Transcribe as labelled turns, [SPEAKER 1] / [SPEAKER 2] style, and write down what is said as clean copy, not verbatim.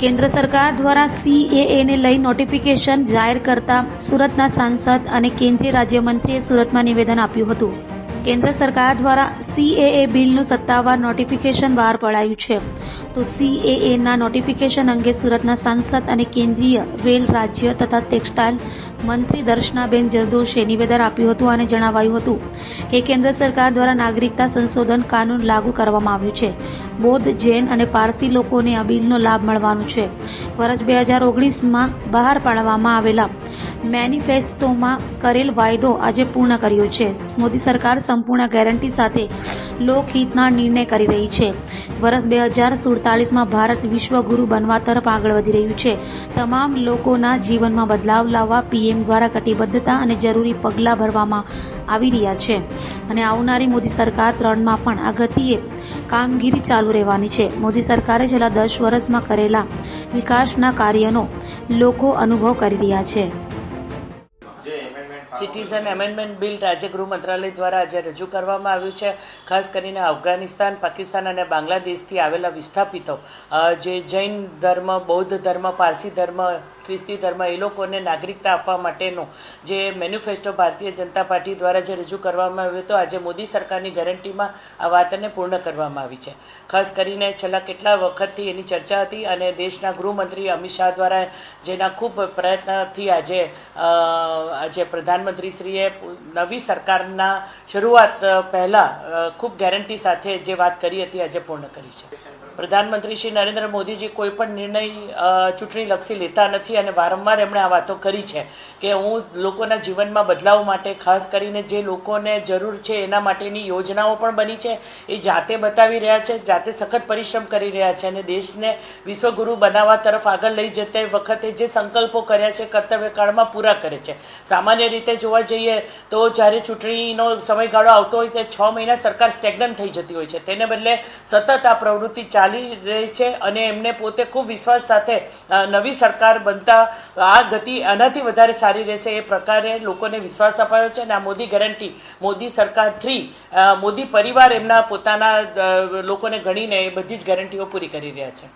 [SPEAKER 1] કેન્દ્ર સરકાર દ્વારા CAA ને લઈ નોટિફિકેશન જાહેર કરતા સુરતના સાંસદ અને કેન્દ્રીય રાજ્યમંત્રીએ સુરતમાં નિવેદન આપ્યું હતું. કેન્દ્ર સરકાર દ્વારા CAA બિલનું સત્તાવાર નોટિફિકેશન બહાર પડાયું છે. તો CAA ના નોટિફિકેશન અંગે સુરતના સાંસદ અને કેન્દ્રીય રેલ રાજ્ય તથા ટેક્સટાઇલ મંત્રી દર્શનાબેન જરદોશે નિવેદન આપ્યું હતું અને જણાવાયું હતું કે કેન્દ્ર સરકાર દ્વારા નાગરિકતા સંશોધન કાનૂન લાગુ કરવામાં આવ્યું છે. બૌદ્ધ, જૈન અને પારસી લોકોને આ બિલનો લાભ મળવાનો છે. વર્ષ 2019માં બહાર પાડવામાં આવેલા મેનિફેસ્ટોમાં કરેલ વાયદો આજે પૂર્ણ કર્યો છે. મોદી સરકાર સંપૂર્ણ ગેરંટી સાથે લોકહિતના નિર્ણય કરી રહી છે. વર્ષ 2047માં ભારત વિશ્વગુરુ બનવા તરફ આગળ વધી રહ્યું છે. તમામ લોકોના જીવનમાં બદલાવ લાવવા PM દ્વારા કટિબદ્ધતા અને જરૂરી પગલાં ભરવામાં આવી રહ્યા છે અને આવનારી મોદી સરકાર 3માં પણ આ ગતિએ કામગીરી ચાલુ રહેવાની છે. મોદી સરકારે છેલ્લા 10 વર્ષમાં કરેલા વિકાસના કાર્યનો લોકો અનુભવ કરી રહ્યા છે.
[SPEAKER 2] સિટીઝન એમેન્ડમેન્ટ બિલ રાજ્ય ગૃહ મંત્રાલય દ્વારા આજે રજૂ કરવામાં આવ્યું છે. ખાસ કરીને અફઘાનિસ્તાન, પાકિસ્તાન અને બાંગ્લાદેશથી આવેલા વિસ્થાપિતો, જે જૈન ધર્મ, બૌદ્ધ ધર્મ, પારસી ધર્મ, ખ્રિસ્તી ધર્મ, એ લોકોને નાગરિકતા આપવા માટેનો જે મેનિફેસ્ટો ભારતીય જનતા પાર્ટી દ્વારા જે રજૂ કરવામાં આવ્યો હતો, આજે મોદી સરકારની ગેરંટીમાં આ વાતને પૂર્ણ કરવામાં આવી છે. ખાસ કરીને છેલ્લા કેટલા વખતથી એની ચર્ચા હતી અને દેશના ગૃહમંત્રી અમિત શાહ દ્વારા જેના ખૂબ પ્રયત્નથી આજે પ્રધાનમંત્રીશ્રીએ નવી સરકારના શરૂઆત પહેલાં ખૂબ ગેરંટી સાથે જે વાત કરી હતી આજે પૂર્ણ કરી છે. પ્રધાનમંત્રી શ્રી નરેન્દ્ર મોદીજી કોઈ પણ નિર્ણય ચૂંટણીલક્ષી લેતા નથી અને વારંવાર એમણે આ વાતો કરી છે કે હું લોકોના જીવનમાં બદલાવ માટે, ખાસ કરીને જે લોકોને જરૂર છે એના માટેની યોજનાઓ પણ બની છે, એ જાતે બતાવી રહ્યા છે, જાતે સખત પરિશ્રમ કરી રહ્યા છે અને દેશને વિશ્વગુરુ બનાવવા તરફ આગળ લઈ જતી વખતે જે સંકલ્પો કર્યા છે કર્તવ્યકાળમાં પૂરા કરે છે. સામાન્ય રીતે જોવા જઈએ તો જ્યારે ચૂંટણીનો સમયગાળો આવતો હોય તે 6 મહિના સરકાર સ્ટેગ્નન્ટ થઈ જતી હોય છે. તેને બદલે સતત આ પ્રવૃત્તિ ચાલી રહી છે અને એમને પોતે ખૂબ વિશ્વાસ સાથે નવી સરકાર બનતા આ ગતિ આનાથી વધારે સારી રહેશે એ પ્રકારે લોકોને વિશ્વાસ અપાયો છે. અને આ મોદી ગેરંટી, મોદી સરકાર 3, મોદી પરિવાર એમના પોતાના લોકોને ગણીને એ બધી જ ગેરંટીઓ પૂરી કરી રહ્યા છે.